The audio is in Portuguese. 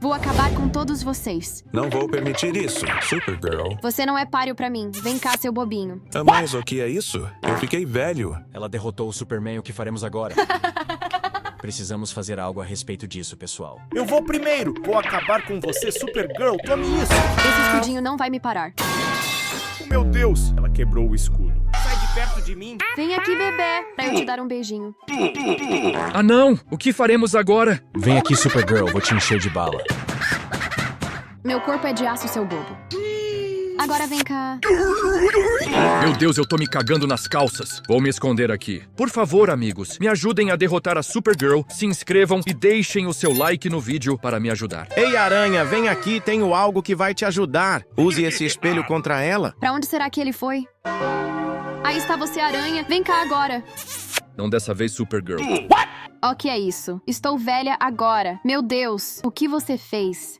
Vou acabar com todos vocês. Não vou permitir isso, Supergirl. Você não é páreo pra mim. Vem cá, seu bobinho. Mas o que é isso? Eu fiquei velho. Ela derrotou o Superman, o que faremos agora? Precisamos fazer algo a respeito disso, pessoal. Eu vou primeiro. Vou acabar com você, Supergirl. Tome isso. Esse escudinho não vai me parar. Oh, meu Deus. Ela quebrou o escudo. Sai de perto de mim. Vem aqui, bebê, pra eu te dar um beijinho. Ah, não! O que faremos agora? Vem aqui, Supergirl, vou te encher de bala. Meu corpo é de aço, seu bobo. Agora vem cá. Meu Deus, eu tô me cagando nas calças. Vou me esconder aqui. Por favor, amigos, me ajudem a derrotar a Supergirl. Se inscrevam e deixem o seu like no vídeo para me ajudar. Ei, aranha, vem aqui, tenho algo que vai te ajudar. Use esse espelho contra ela. Pra onde será que ele foi? Aí está você, aranha. Vem cá agora. Não dessa vez, Supergirl. Ó, que é isso? Estou velha agora. Meu Deus, o que você fez?